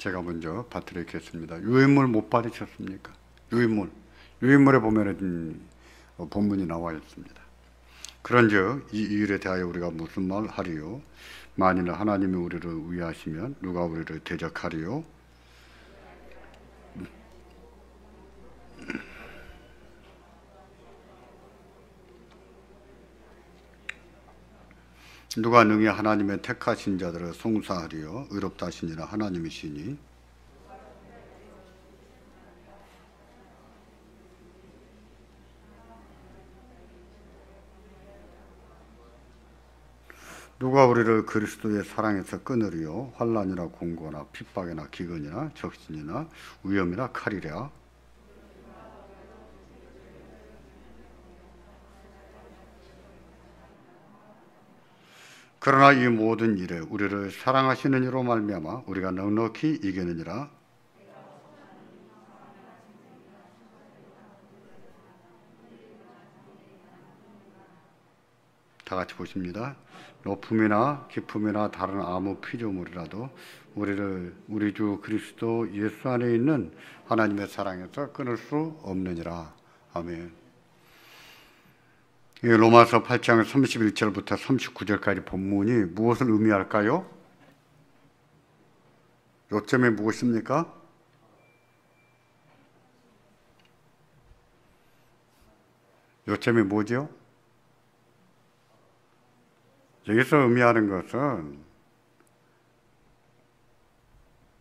제가 먼저 받드리겠습니다. 유인물 못 받으셨습니까? 유인물에 보면은 본문이 나와 있습니다. 그런즉 이 일에 대하여 우리가 무슨 말 하리요? 만일 하나님이 우리를 위하시면 누가 우리를 대적하리요? 누가 능히 하나님의 택하신 자들을 송사하리요? 의롭다 하시니라 하나님이시니. 누가 우리를 그리스도의 사랑에서 끊으리요? 환난이나 공고나 핍박이나 기근이나 적신이나 위험이나 칼이랴. 그러나 이 모든 일에 우리를 사랑하시는 이로 말미암아 우리가 넉넉히 이기느니라. 다 같이 보십니다. 높음이나 깊음이나 다른 아무 피조물이라도 우리 주 그리스도 예수 안에 있는 하나님의 사랑에서 끊을 수 없느니라. 아멘. 로마서 8장 31절부터 39절까지 본문이 무엇을 의미할까요? 요점이 무엇입니까? 요점이 뭐죠? 여기서 의미하는 것은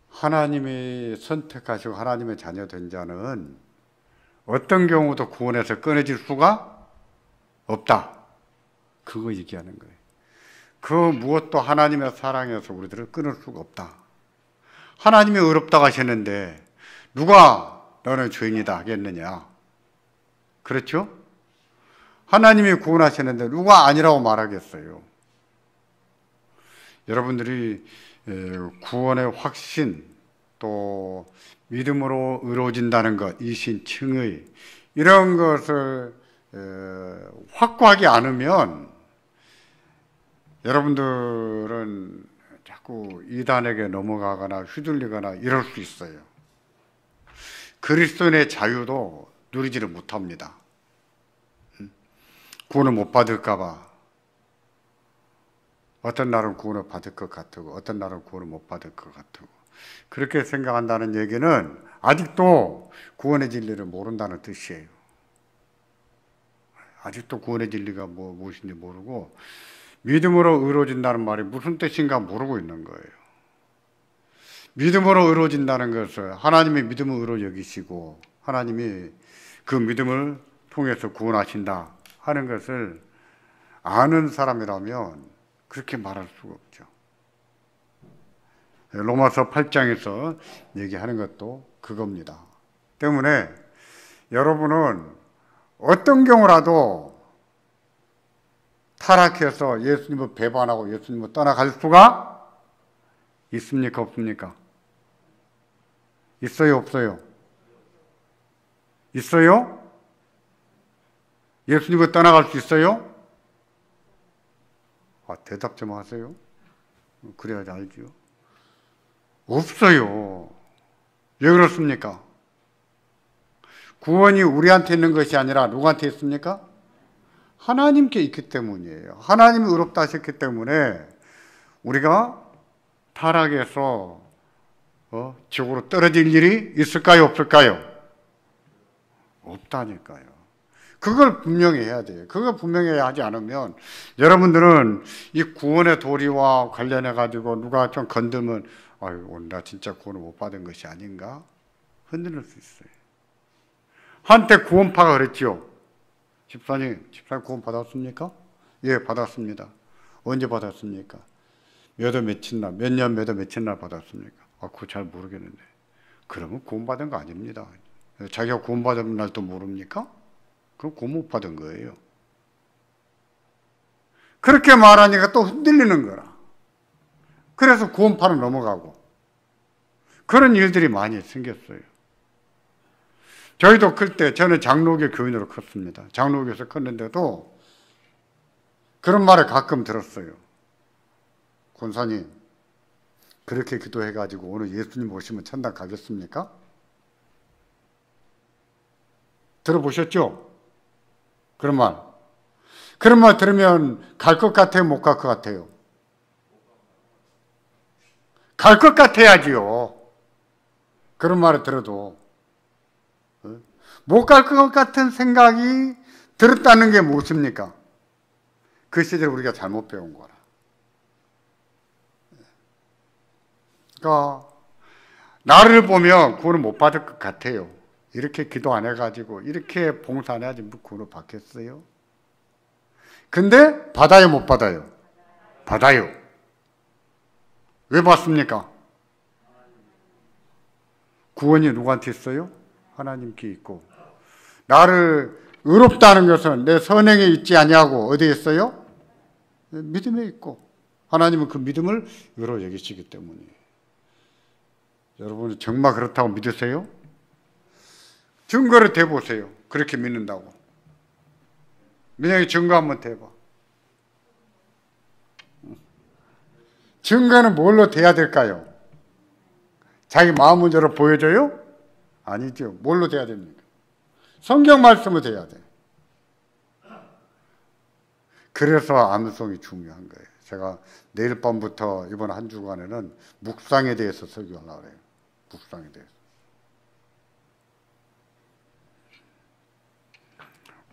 하나님이 선택하시고 하나님의 자녀된 자는 어떤 경우도 구원에서 끊어질 수가 없다. 그거 얘기하는 거예요. 그 무엇도 하나님의 사랑에서 우리들을 끊을 수가 없다. 하나님이 의롭다고 하셨는데 누가 너는 죄인이다 하겠느냐? 그렇죠? 하나님이 구원하셨는데 누가 아니라고 말하겠어요? 여러분들이 구원의 확신, 또 믿음으로 의로워진다는 것, 이신, 칭의 이런 것을 확고하지 않으면 여러분들은 자꾸 이단에게 넘어가거나 휘둘리거나 이럴 수 있어요. 그리스도인의 자유도 누리지를 못합니다. 구원을 못 받을까 봐. 어떤 날은 구원을 받을 것 같고 어떤 날은 구원을 못 받을 것 같고 그렇게 생각한다는 얘기는 아직도 구원의 진리를 모른다는 뜻이에요. 아직도 구원의 진리가 무엇인지 모르고 믿음으로 의로워진다는 말이 무슨 뜻인가 모르고 있는 거예요. 믿음으로 의로워진다는 것을 하나님이 믿음을 의로 여기시고 하나님이 그 믿음을 통해서 구원하신다 하는 것을 아는 사람이라면 그렇게 말할 수가 없죠. 로마서 8장에서 얘기하는 것도 그겁니다. 때문에 여러분은 어떤 경우라도 타락해서 예수님을 배반하고 예수님을 떠나갈 수가 있습니까? 없습니까? 있어요? 없어요? 있어요? 예수님을 떠나갈 수 있어요? 대답 좀 하세요. 그래야지 알죠. 없어요. 왜 그렇습니까? 구원이 우리한테 있는 것이 아니라 누구한테 있습니까? 하나님께 있기 때문이에요. 하나님이 의롭다 하셨기 때문에 우리가 타락해서 지옥으로 떨어질 일이 있을까요? 없을까요? 없다니까요. 그걸 분명히 해야 돼요. 그걸 분명히 하지 않으면 여러분들은 이 구원의 도리와 관련해 가지고 누가 좀 건들면 오늘 나 진짜 구원을 못 받은 것이 아닌가? 흔들릴 수 있어요. 한때 구원파가 그랬죠. 집사님 구원 받았습니까? 예, 받았습니다. 언제 받았습니까? 몇 년 며칠 날 받았습니까? 그거 잘 모르겠는데. 그러면 구원 받은 거 아닙니다. 자기가 구원 받은 날도 모릅니까? 그럼 구원 못 받은 거예요. 그렇게 말하니까 또 흔들리는 거라. 그래서 구원파로 넘어가고 그런 일들이 많이 생겼어요. 저희도 클 때 저는 장로교 교인으로 컸습니다. 장로교에서 컸는데도 그런 말을 가끔 들었어요. 권사님, 그렇게 기도해가지고 오늘 예수님 오시면 천당 가겠습니까? 들어보셨죠? 그런 말. 그런 말 들으면 갈 것 같아요? 못 갈 것 같아요? 갈 것 같아야지요. 그런 말을 들어도. 못 갈 것 같은 생각이 들었다는 게 무엇입니까? 그 시절 우리가 잘못 배운 거라. 그러니까 나를 보면 구원을 못 받을 것 같아요. 이렇게 기도 안 해가지고 이렇게 봉사 안 해야지 뭐 구원을 받겠어요? 근데 받아요 못 받아요? 받아요. 왜 받습니까? 구원이 누구한테 있어요? 하나님께 있고. 나를 의롭다는 것은 내 선행에 있지 아니하고 어디에 있어요? 믿음에 있고. 하나님은 그 믿음을 의로 여기시기 때문이에요. 여러분 정말 그렇다고 믿으세요? 증거를 대보세요. 그렇게 믿는다고. 민영이 증거 한번 대봐. 증거는 뭘로 돼야 될까요? 자기 마음 문제로 보여줘요? 아니죠. 뭘로 돼야 됩니까? 성경 말씀으로 돼야 돼. 그래서 암송이 중요한 거예요. 제가 내일 밤부터 이번 한 주간에는 묵상에 대해서 설교하려고 그래요. 묵상에 대해서.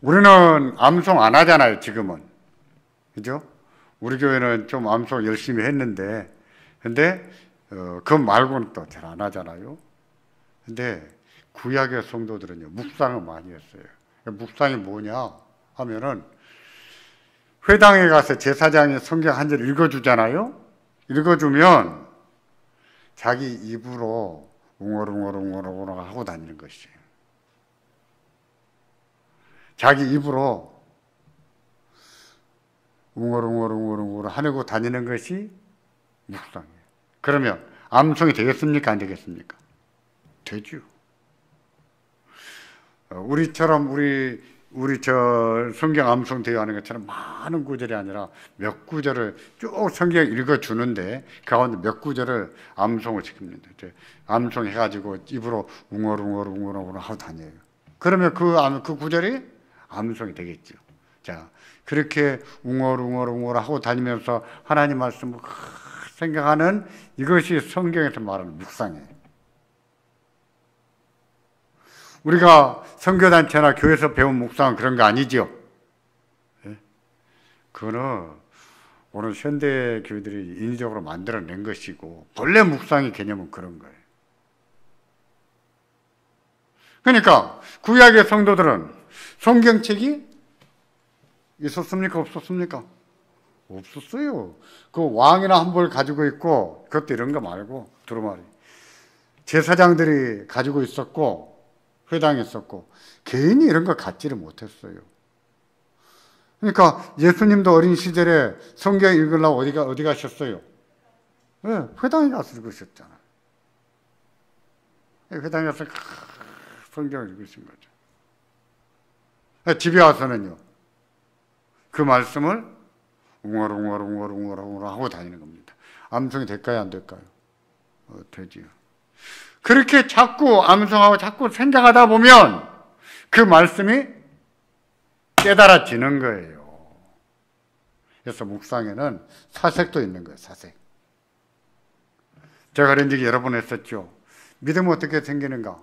우리는 암송 안 하잖아요, 지금은. 그죠? 우리 교회는 좀 암송 열심히 했는데, 근데, 그거 말고는 또 잘 안 하잖아요. 근데, 구약의 성도들은요, 묵상을 많이 했어요. 묵상이 뭐냐 하면은, 회당에 가서 제사장이 성경 한 절 읽어주잖아요? 읽어주면, 자기 입으로 웅얼웅얼 하고 다니는 것이에요. 자기 입으로 웅얼웅얼 하고 다니는 것이 묵상이에요. 그러면 암송이 되겠습니까? 안 되겠습니까? 되죠. 우리처럼 우리 저 성경 암송 대회하는 것처럼 많은 구절이 아니라 몇 구절을 쭉 성경 읽어주는데 그 가운데 몇 구절을 암송을 시킵니다. 암송 해가지고 입으로 웅얼웅얼 하고 다녀요. 그러면 그 구절이 암송이 되겠죠. 자, 그렇게 웅얼웅얼 하고 다니면서 하나님 말씀을 생각하는 이것이 성경에서 말하는 묵상이에요. 우리가 선교단체나 교회에서 배운 묵상은 그런 거 아니죠? 네? 그거는 오늘 현대 교회들이 인위적으로 만들어낸 것이고 본래 묵상의 개념은 그런 거예요. 그러니까 구약의 성도들은 성경책이 있었습니까? 없었습니까? 없었어요. 그 왕이나 한 벌 가지고 있고 그것도 이런 거 말고 두루마리 제사장들이 가지고 있었고 회당에 있었고 개인이 이런 거 갖지를 못했어요. 그러니까 예수님도 어린 시절에 성경 읽으려고 어디 가셨어요? 네, 회당에 가서 읽으셨잖아요. 회당에 가서 성경을 읽으신 거죠. 집에 와서는요. 그 말씀을 웅얼웅얼 하고 다니는 겁니다. 암송이 될까요? 안 될까요? 되지요. 그렇게 자꾸 암송하고 자꾸 생각하다 보면 그 말씀이 깨달아지는 거예요. 그래서 묵상에는 사색도 있는 거예요. 사색. 제가 그런 적이 여러 번 했었죠. 믿음은 어떻게 생기는가?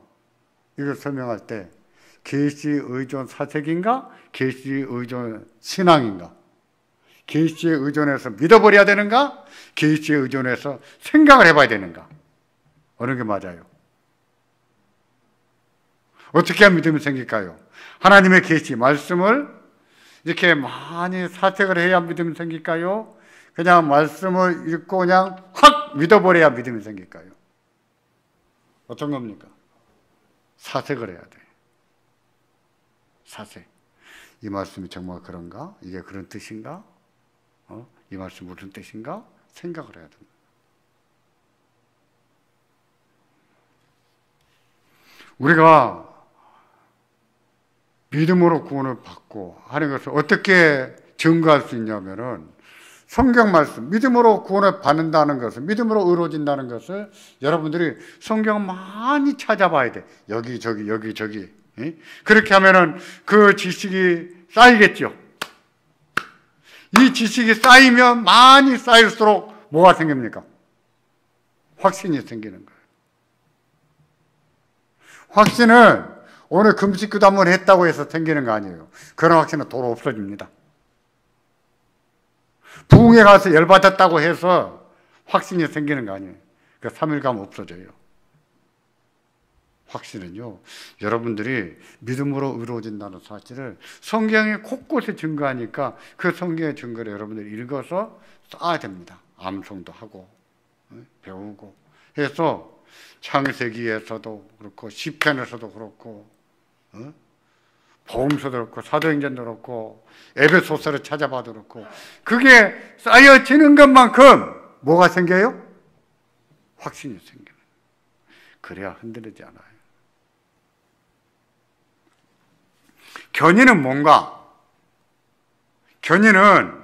이걸 설명할 때 계시 의존 사색인가? 계시 의존 신앙인가? 계시에 의존해서 믿어버려야 되는가? 계시에 의존해서 생각을 해봐야 되는가? 어느 게 맞아요? 어떻게 하면 믿음이 생길까요? 하나님의 계시, 말씀을 이렇게 많이 사색을 해야 믿음이 생길까요? 그냥 말씀을 읽고 그냥 확 믿어버려야 믿음이 생길까요? 어떤 겁니까? 사색을 해야 돼. 사색. 이 말씀이 정말 그런가? 이게 그런 뜻인가? 이 말씀 무슨 뜻인가? 생각을 해야 됩니다. 우리가 믿음으로 구원을 받고 하는 것을 어떻게 증거할 수 있냐면은 성경 말씀, 믿음으로 구원을 받는다는 것을, 믿음으로 의로워진다는 것을 여러분들이 성경 많이 찾아봐야 돼. 여기저기, 여기저기. 그렇게 하면은 그 지식이 쌓이겠죠. 이 지식이 쌓이면 많이 쌓일수록 뭐가 생깁니까? 확신이 생기는 거예요. 확신은 오늘 금식기도 한번 했다고 해서 생기는 거 아니에요. 그런 확신은 도로 없어집니다. 부흥회 가서 열받았다고 해서 확신이 생기는 거 아니에요. 그 3일간 없어져요. 확신은요, 여러분들이 믿음으로 의로워진다는 사실을 성경에 곳곳에 증거하니까 그 성경의 증거를 여러분들이 읽어서 써야 됩니다. 암송도 하고 배우고 해서 창세기에서도 그렇고 시편에서도 그렇고 복음서도 그렇고 사도행전도 그렇고 에베소서를 찾아봐도 그렇고 그게 쌓여지는 것만큼 뭐가 생겨요? 확신이 생겨요. 그래야 흔들리지 않아요. 견인은 뭔가? 견인은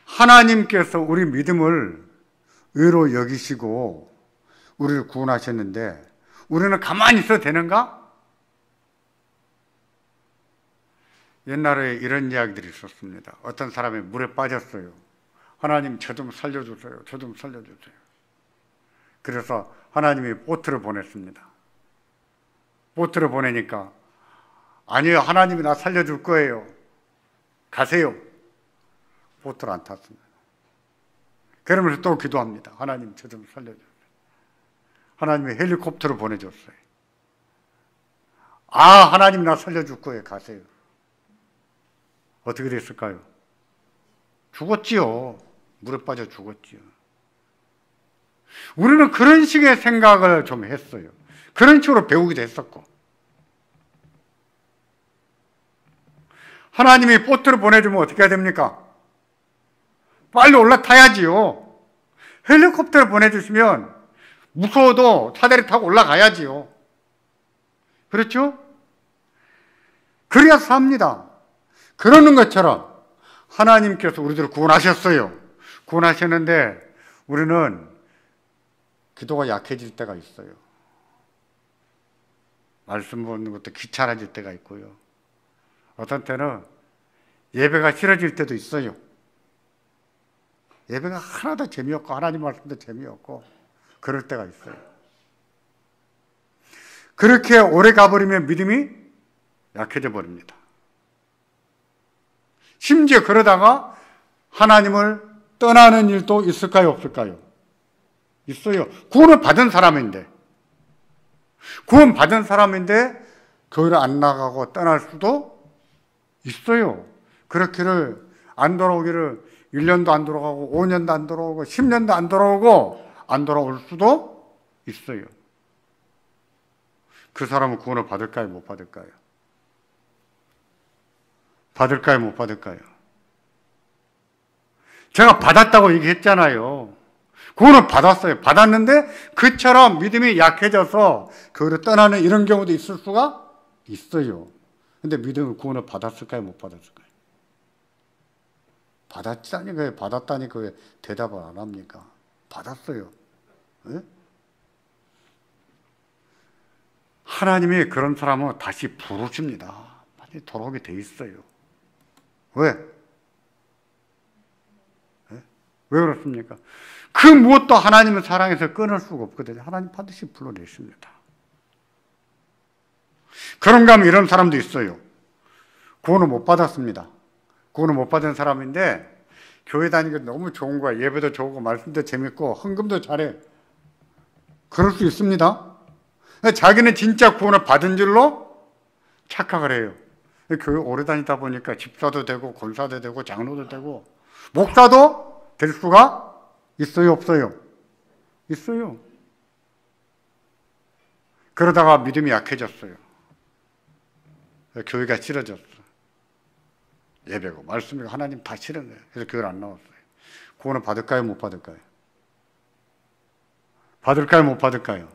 하나님께서 우리 믿음을 의로 여기시고 우리를 구원하셨는데 우리는 가만히 있어도 되는가? 옛날에 이런 이야기들이 있었습니다. 어떤 사람이 물에 빠졌어요. 하나님 저 좀 살려주세요. 저 좀 살려주세요. 그래서 하나님이 보트를 보냈습니다. 보트를 보내니까 아니요, 하나님이 나 살려줄 거예요. 가세요. 보트를 안 탔습니다. 그러면서 또 기도합니다. 하나님 저 좀 살려주세요. 하나님이 헬리콥터를 보내줬어요. 아, 하나님 나 살려줄 거예요. 가세요. 어떻게 됐을까요? 죽었지요. 물에 빠져 죽었지요. 우리는 그런 식의 생각을 좀 했어요. 그런 식으로 배우기도 했었고. 하나님이 보트를 보내주면 어떻게 해야 됩니까? 빨리 올라타야지요. 헬리콥터를 보내주시면 무서워도 사다리 타고 올라가야지요. 그렇죠? 그래야 삽니다. 그러는 것처럼 하나님께서 우리들을 구원하셨어요. 구원하셨는데 우리는 기도가 약해질 때가 있어요. 말씀 보는 것도 귀찮아질 때가 있고요. 어떤 때는 예배가 싫어질 때도 있어요. 예배가 하나도 재미없고 하나님 말씀도 재미없고 그럴 때가 있어요. 그렇게 오래 가버리면 믿음이 약해져 버립니다. 심지어 그러다가 하나님을 떠나는 일도 있을까요? 없을까요? 있어요. 구원을 받은 사람인데 교회를 안 나가고 떠날 수도 있어요. 그렇기를 안 돌아오기를 1년도 안 돌아가고 5년도 안 돌아오고 10년도 안 돌아오고 안 돌아올 수도 있어요. 그 사람은 구원을 받을까요? 못 받을까요? 받을까요? 못 받을까요? 제가 받았다고 얘기했잖아요. 구원을 받았어요. 받았는데 그처럼 믿음이 약해져서 교회를 떠나는 이런 경우도 있을 수가 있어요. 근데 믿음을 구원을 받았을까요? 못 받았을까요? 받았다니까 왜 대답을 안 합니까? 받았어요. 네? 하나님이 그런 사람은 다시 부르십니다. 다시 돌아오게 돼 있어요. 왜? 네? 왜 그렇습니까? 그 무엇도 하나님을 사랑해서 끊을 수가 없거든요. 하나님 반드시 불러내십니다. 그런가 하면 이런 사람도 있어요. 구원을 못 받았습니다. 구원을 못 받은 사람인데 교회 다니기 너무 좋은 거야. 예배도 좋고 말씀도 재밌고 헌금도 잘해. 그럴 수 있습니다. 자기는 진짜 구원을 받은 줄로 착각을 해요. 교회 오래 다니다 보니까 집사도 되고 권사도 되고 장로도 되고 목사도 될 수가 있어요, 없어요? 있어요. 그러다가 믿음이 약해졌어요. 교회가 싫어졌어. 예배고 말씀이고 하나님 다 싫은 거예요. 그래서 교회를 안 나왔어요. 구원을 받을까요? 못 받을까요? 받을까요? 못 받을까요?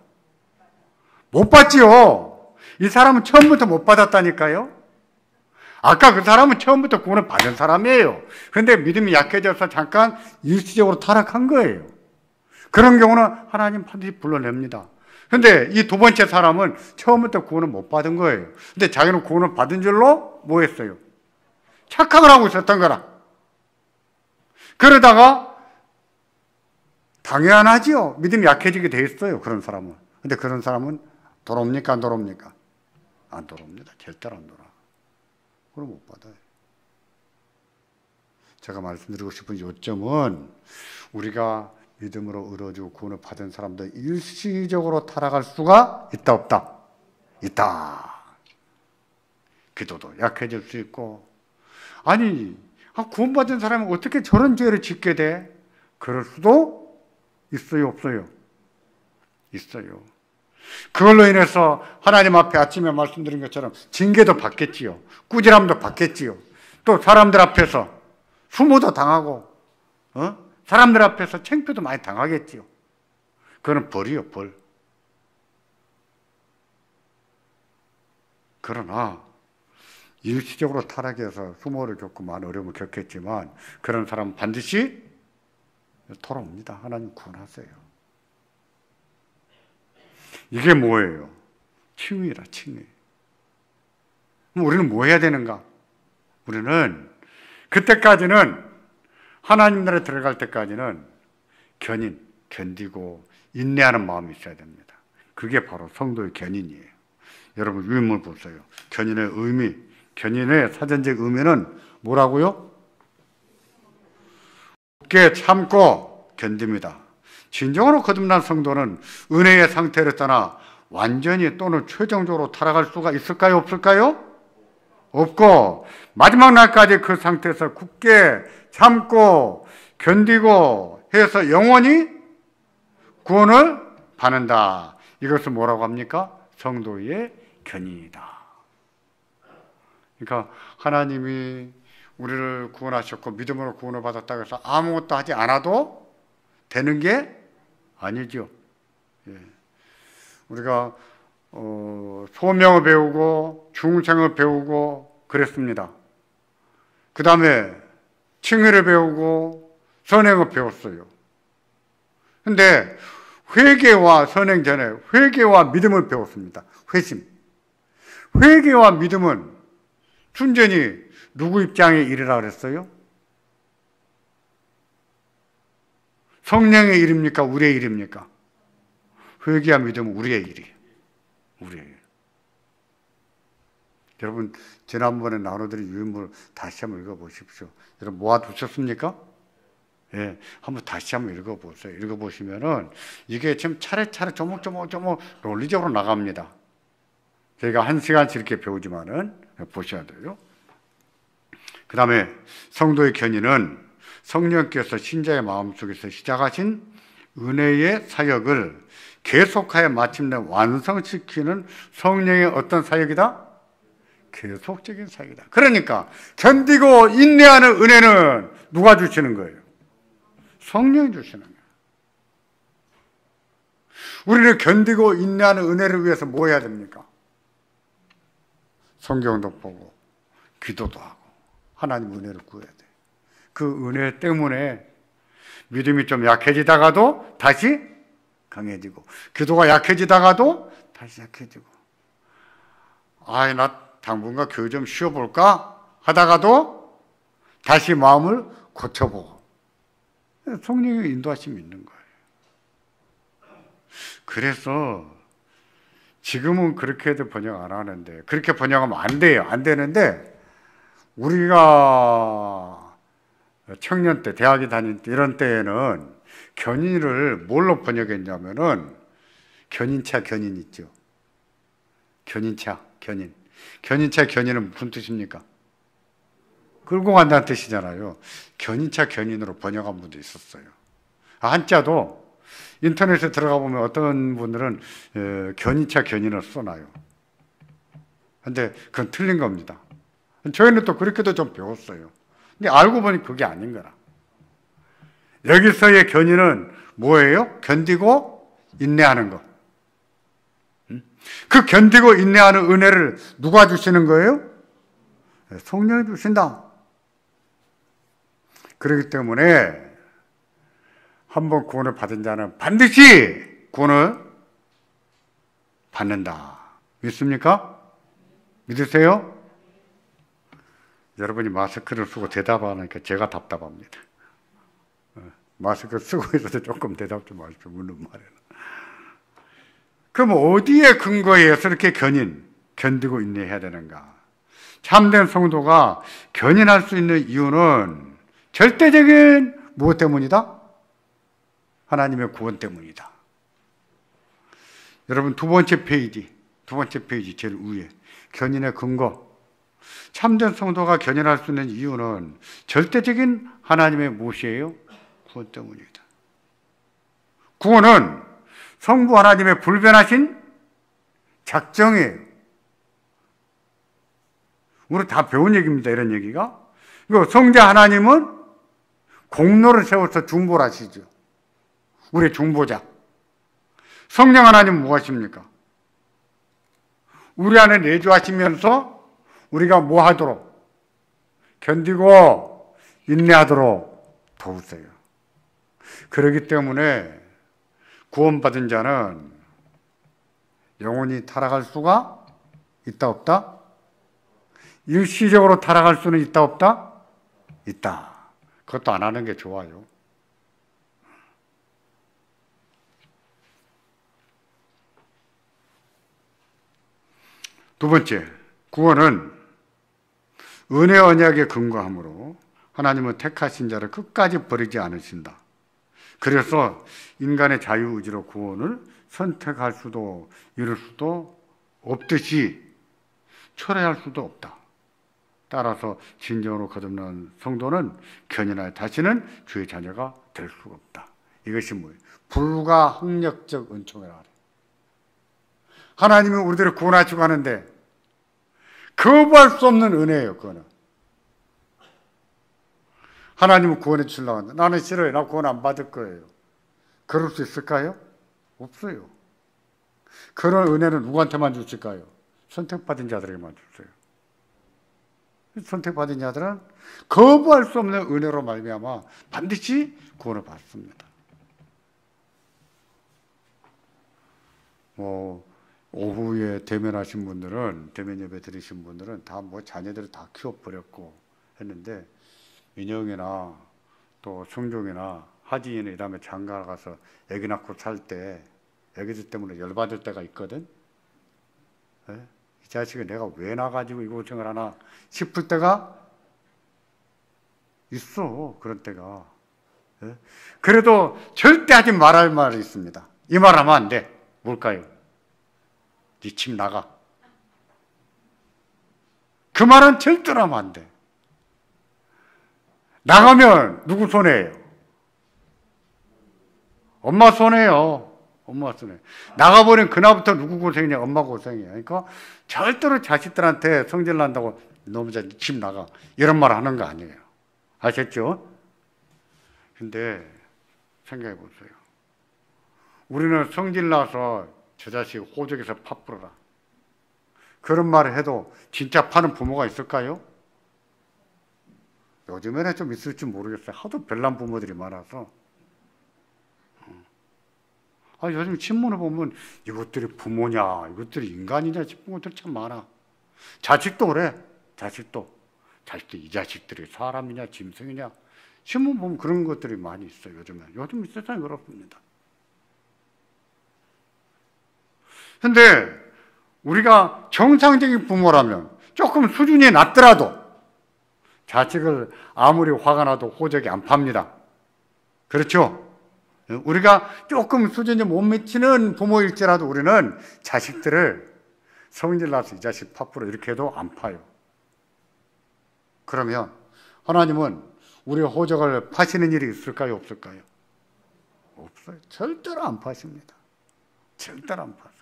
못 받지요. 이 사람은 처음부터 못 받았다니까요. 아까 그 사람은 처음부터 구원을 받은 사람이에요. 그런데 믿음이 약해져서 잠깐 일시적으로 타락한 거예요. 그런 경우는 하나님 반드시 불러냅니다. 근데 이 두 번째 사람은 처음부터 구원을 못 받은 거예요. 근데 자기는 구원을 받은 줄로 뭐 했어요? 착각을 하고 있었던 거라. 그러다가 당연하지요. 믿음이 약해지게 돼 있어요. 그런 사람은. 근데 그런 사람은 돌아옵니까? 안 돌아옵니까? 안 돌아옵니다. 절대로 안 돌아. 그걸 못 받아요. 제가 말씀드리고 싶은 요점은 우리가 믿음으로 의로워지고 구원을 받은 사람들 일시적으로 타락할 수가 있다 없다? 있다. 기도도 약해질 수 있고 아니 구원받은 사람은 어떻게 저런 죄를 짓게 돼? 그럴 수도 있어요 없어요? 있어요. 그걸로 인해서 하나님 앞에 아침에 말씀드린 것처럼 징계도 받겠지요. 꾸지람도 받겠지요. 또 사람들 앞에서 수모도 당하고 사람들 앞에서 창피도 많이 당하겠지요. 그건 벌이요, 벌. 그러나 일시적으로 타락해서 수모를 겪고 많은 어려움을 겪겠지만 그런 사람은 반드시 돌아옵니다. 하나님 구원하세요. 이게 뭐예요? 칭의라, 칭의. 그럼 우리는 뭐 해야 되는가? 우리는 그때까지는 하나님 나라에 들어갈 때까지는 견인, 견디고 인내하는 마음이 있어야 됩니다. 그게 바로 성도의 견인이에요. 여러분 유인물 보세요. 견인의 의미, 견인의 사전적 의미는 뭐라고요? 굳게 참고 견딥니다. 진정으로 거듭난 성도는 은혜의 상태를 떠나 완전히 또는 최종적으로 타락할 수가 있을까요? 없을까요? 없고 마지막 날까지 그 상태에서 굳게 참고 견디고 해서 영원히 구원을 받는다. 이것을 뭐라고 합니까? 성도의 견인이다. 그러니까 하나님이 우리를 구원하셨고 믿음으로 구원을 받았다고 해서 아무것도 하지 않아도 되는 게 아니죠. 예. 우리가 소명을 배우고 중생을 배우고 그랬습니다. 그 다음에 칭의를 배우고 선행을 배웠어요. 근데 회개와 선행 전에 회개와 믿음을 배웠습니다. 회심. 회개와 믿음은 순전히 누구 입장의 일이라 그랬어요? 성령의 일입니까? 우리의 일입니까? 회개와 믿음은 우리의 일이에요. 우리의 일. 여러분 지난번에 나눠드린 유인물 다시 한번 읽어보십시오. 여러분 모아두셨습니까? 예, 한번 다시 한번 읽어보세요. 읽어보시면은 이게 지금 차례차례 조목조목 논리적으로 나갑니다. 저희가 1시간씩 이렇게 배우지만은 보셔야 돼요. 그 다음에 성도의 견인은 성령께서 신자의 마음속에서 시작하신 은혜의 사역을 계속하여 마침내 완성시키는 성령의 어떤 사역이다? 계속적인 사역이다. 그러니까 견디고 인내하는 은혜는 누가 주시는 거예요? 성령이 주시는 거예요. 우리는 견디고 인내하는 은혜를 위해서 뭐 해야 됩니까? 성경도 보고 기도도 하고 하나님 은혜를 구해야 돼요. 그 은혜 때문에 믿음이 좀 약해지다가도 다시 강해지고 기도가 약해지다가도 다시 약해지고 나 당분간 교회 좀 쉬어볼까 하다가도 다시 마음을 고쳐보고 성령의 인도하심이 있는 거예요. 그래서 지금은 그렇게 해도 번역 안 하는데 그렇게 번역하면 안 돼요. 안 되는데 우리가 청년 때 대학에 다닐 때 이런 때에는 견인을 뭘로 번역했냐면은 견인차 견인 있죠. 견인차 견인. 견인차 견인은 무슨 뜻입니까? 끌고 간다는 뜻이잖아요. 견인차 견인으로 번역한 분도 있었어요. 한자도 인터넷에 들어가 보면 어떤 분들은 견인차 견인을 써놔요. 근데 그건 틀린 겁니다. 저희는 또 그렇게도 좀 배웠어요. 근데 알고 보니 그게 아닌 거라. 여기서의 견인은 뭐예요? 견디고 인내하는 것. 그 견디고 인내하는 은혜를 누가 주시는 거예요? 성령이 주신다. 그렇기 때문에 한번 구원을 받은 자는 반드시 구원을 받는다. 믿습니까? 믿으세요? 여러분이 마스크를 쓰고 대답하니까 제가 답답합니다. 마스크 쓰고 있어도 조금 대답 좀 하십시오. 묻는 말에는. 그럼 어디에 근거해서 이렇게 견디고 인내해야 되는가? 참된 성도가 견인할 수 있는 이유는 절대적인 무엇 때문이다? 하나님의 구원 때문이다. 여러분 두 번째 페이지 제일 위에 견인의 근거. 참된 성도가 견인할 수 있는 이유는 절대적인 하나님의 무엇이에요? 구원 때문이다. 구원은 성부 하나님의 불변하신 작정이에요. 우리 다 배운 얘기입니다. 이런 얘기가. 성자 하나님은 공로를 세워서 중보를 하시죠. 우리의 중보자. 성령 하나님은 뭐 하십니까? 우리 안에 내주하시면서 우리가 뭐 하도록? 견디고 인내하도록 도우세요. 그렇기 때문에 구원받은 자는 영원히 타락할 수가 있다 없다? 일시적으로 타락할 수는 있다 없다? 있다. 그것도 안 하는 게 좋아요. 두 번째, 구원은 은혜 언약에 근거하므로 하나님은 택하신 자를 끝까지 버리지 않으신다. 그래서 인간의 자유의지로 구원을 선택할 수도 이룰 수도 없듯이 철회할 수도 없다. 따라서 진정으로 거듭난 성도는 견인하여 다시는 주의 자녀가 될 수가 없다. 이것이 뭐예요? 불가항력적 은총이라. 하나님이 우리들을 구원하시고 하는데 거부할 수 없는 은혜예요. 그거는. 하나님은 구원해 주려고 한다. 나는 싫어요. 나 구원 안 받을 거예요. 그럴 수 있을까요? 없어요. 그런 은혜는 누구한테만 주실까요? 선택받은 자들에게만 주세요. 선택받은 자들은 거부할 수 없는 은혜로 말미암아 반드시 구원을 받습니다. 오후에 대면하신 분들은, 대면 예배 드리신 분들은 다 자녀들을 다 키워버렸고 했는데, 민영이나 또 성종이나 하지인이 다음에 장가 가서 애기 낳고 살 때 애기들 때문에 열받을 때가 있거든. 이 자식이 내가 왜 나가지고 이 고생을 하나 싶을 때가 있어. 그런 때가. 그래도 절대 하지 말할 말이 있습니다. 이 말 하면 안 돼. 뭘까요? 네 집 나가. 그 말은 절대로 하면 안 돼. 나가면 누구 손해예요? 엄마 손해요. 엄마 손해. 나가버리면 그날부터 누구 고생이냐? 엄마 고생이야. 그러니까 절대로 자식들한테 성질 난다고 너무 집 나가 이런 말 하는 거 아니에요. 아셨죠? 근데 생각해 보세요. 우리는 성질 나서 저 자식 호적에서 팥 불어라. 그런 말을 해도 진짜 파는 부모가 있을까요? 요즘에는 좀 있을지 모르겠어요. 하도 별난 부모들이 많아서. 요즘 신문을 보면 이것들이 부모냐, 이것들이 인간이냐 싶은 것들 참 많아. 자식도 그래. 자식도 이 자식들이 사람이냐, 짐승이냐. 신문 보면 그런 것들이 많이 있어요. 요즘 세상이 그렇습니다. 근데 우리가 정상적인 부모라면 조금 수준이 낮더라도 자식을 아무리 화가 나도 호적이 안 팝니다. 그렇죠? 우리가 조금 수준이 못 미치는 부모일지라도 우리는 자식들을 성질 나서 이 자식 팥불어 이렇게 해도 안 파요. 그러면 하나님은 우리 호적을 파시는 일이 있을까요? 없을까요? 없어요. 절대로 안 파십니다. 절대로 안 파세요.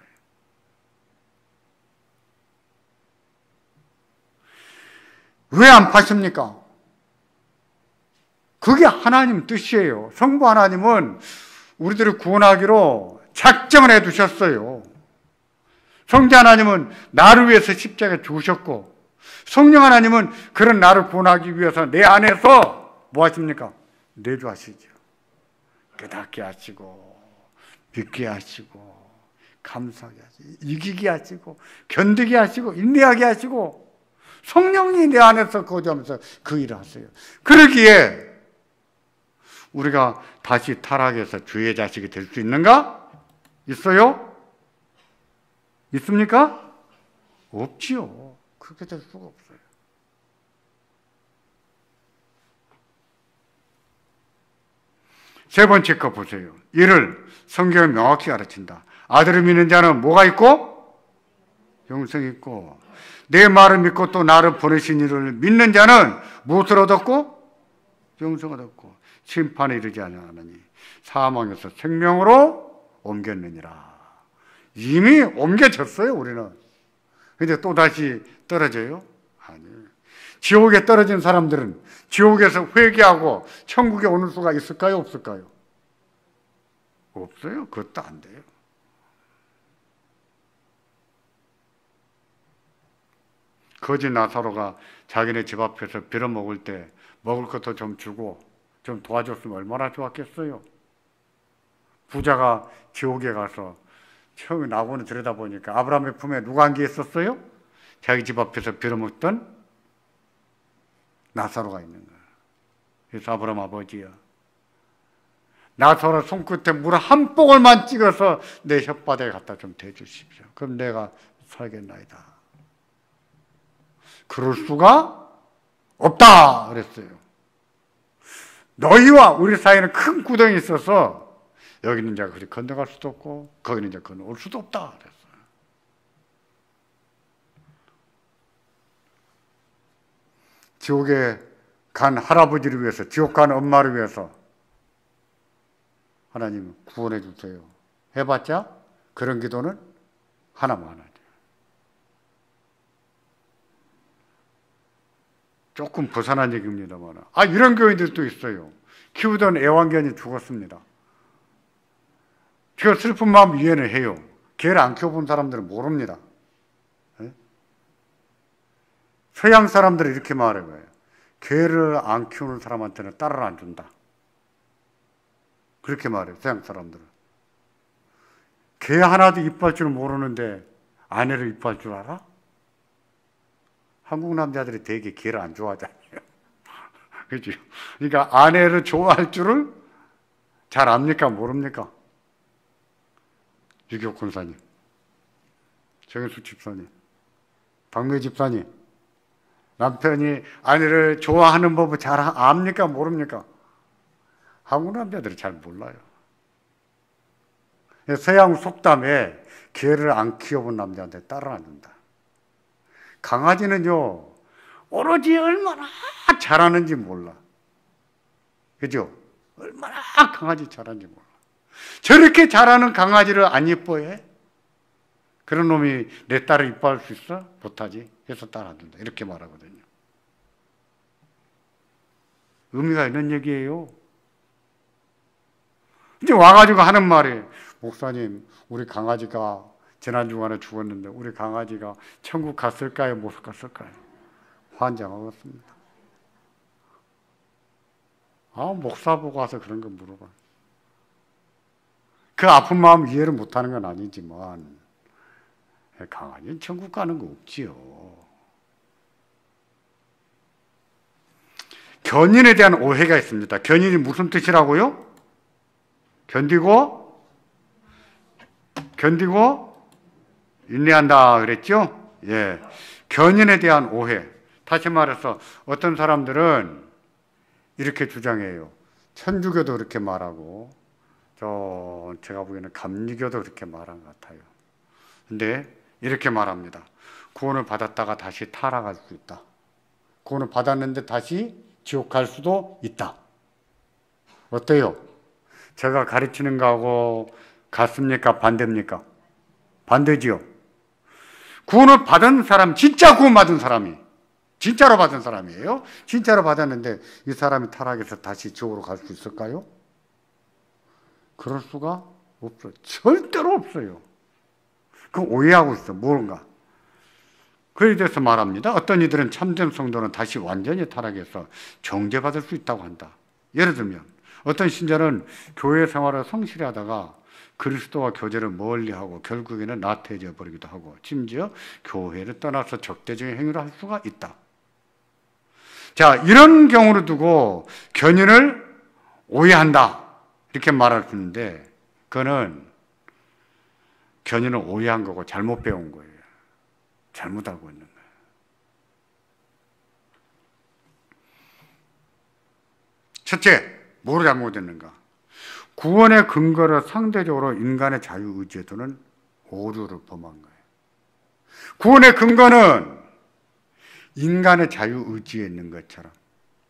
왜 안 파십니까? 그게 하나님 뜻이에요. 성부 하나님은 우리들을 구원하기로 작정을 해두셨어요. 성자 하나님은 나를 위해서 십자가에 죽으셨고 성령 하나님은 그런 나를 구원하기 위해서 내 안에서 뭐 하십니까? 내주하시죠. 깨닫게 하시고 믿게 하시고 감사하게 하시고 이기게 하시고 견디게 하시고 인내하게 하시고 성령이 내 안에서 거주하면서 그 일을 하세요. 그러기에 우리가 다시 타락해서 주의 자식이 될 수 있는가? 있어요? 있습니까? 없지요. 그렇게 될 수가 없어요. 세 번째 거 보세요. 이를 성경이 명확히 가르친다. 아들을 믿는 자는 뭐가 있고? 영생이 있고, 내 말을 믿고 또 나를 보내신 이를 믿는 자는 무엇을 얻었고? 영생을 얻었고 심판에 이르지 아니하나니 사망에서 생명으로 옮겼느니라. 이미 옮겨졌어요. 우리는. 근데 또 다시 떨어져요? 아니에요. 지옥에 떨어진 사람들은 지옥에서 회개하고 천국에 오는 수가 있을까요? 없을까요? 없어요. 그것도 안 돼요. 거지 나사로가 자기네 집 앞에서 빌어먹을 때 먹을 것도 좀 주고 좀 도와줬으면 얼마나 좋았겠어요. 부자가 지옥에 가서 처음에 나고는 들여다보니까 아브라함의 품에 누가 안겨 있었어요? 자기 집 앞에서 빌어먹던 나사로가 있는 거예요. 그래서 아브라함 아버지야, 나사로 손끝에 물 한 모금만 찍어서 내 혓바닥에 갖다 좀 대주십시오. 그럼 내가 살겠나이다. 그럴 수가 없다 그랬어요. 너희와 우리 사이에는 큰 구덩이 있어서 여기는 이제 그리 건너갈 수도 없고 거기는 이제 건너올 수도 없다 그랬어요. 지옥에 간 할아버지를 위해서, 지옥 간 엄마를 위해서 하나님 구원해 주세요 해봤자 그런 기도는 하나만 하죠. 조금 벗어난 얘기입니다만, 이런 교인들도 있어요. 키우던 애완견이 죽었습니다. 제가 슬픈 마음 이해는 해요. 개를 안 키워본 사람들은 모릅니다. 네? 서양 사람들은 이렇게 말해요. 개를 안 키우는 사람한테는 딸을 안 준다. 그렇게 말해요. 서양 사람들은. 개 하나도 이뻐할 줄 모르는데 아내를 이뻐할 줄 알아? 한국 남자들이 되게 개를 안 좋아하잖아요. 그죠? 그러니까 아내를 좋아할 줄을 잘 압니까? 모릅니까? 유교 권사님, 정현수 집사님, 박매 집사님, 남편이 아내를 좋아하는 법을 잘 압니까? 모릅니까? 한국 남자들이 잘 몰라요. 서양 속담에 개를 안 키워본 남자한테 딸을 안 준다. 강아지는요, 오로지 얼마나 잘하는지 몰라. 그죠? 얼마나 강아지 잘하는지 몰라. 저렇게 잘하는 강아지를 안 예뻐해? 그런 놈이 내 딸을 이뻐할 수 있어? 못하지. 그래서 딸 안 준다. 이렇게 말하거든요. 의미가 있는 얘기예요. 이제 와가지고 하는 말이, 목사님, 우리 강아지가 지난주간에 죽었는데 우리 강아지가 천국 갔을까요? 못 갔을까요? 환장하겠습니다. 목사 보고 와서 그런 거 물어봐. 그 아픈 마음 이해를 못하는 건 아니지만 강아지는 천국 가는 거 없지요. 견인에 대한 오해가 있습니다. 견인이 무슨 뜻이라고요? 견디고 인내한다 그랬죠? 예. 견인에 대한 오해. 다시 말해서 어떤 사람들은 이렇게 주장해요. 천주교도 그렇게 말하고 제가 보기에는 감리교도 그렇게 말한 것 같아요. 근데 이렇게 말합니다. 구원을 받았다가 다시 타락할 수 있다. 구원을 받았는데 다시 지옥 갈 수도 있다. 어때요? 제가 가르치는 거하고 같습니까? 반대입니까? 반대지요. 구원을 받은 사람, 진짜 구원받은 사람이, 진짜로 받은 사람이에요. 진짜로 받았는데 이 사람이 타락해서 다시 지옥으로 갈 수 있을까요? 그럴 수가 없어요. 절대로 없어요. 그 오해하고 있어. 뭔가. 그에 대해서 말합니다. 어떤 이들은 참된 성도는 다시 완전히 타락해서 정죄받을 수 있다고 한다. 예를 들면 어떤 신자는 교회 생활을 성실히 하다가 그리스도와 교제를 멀리하고 결국에는 나태해져 버리기도 하고 심지어 교회를 떠나서 적대적인 행위를 할 수가 있다. 자, 이런 경우를 두고 견인을 오해한다 이렇게 말할 수 있는데 그거는 견인을 오해한 거고 잘못 배운 거예요. 잘못 알고 있는 거예요. 첫째, 뭐로 잘못됐는가? 구원의 근거를 상대적으로 인간의 자유의지에 두는 오류를 범한 거예요. 구원의 근거는 인간의 자유의지에 있는 것처럼,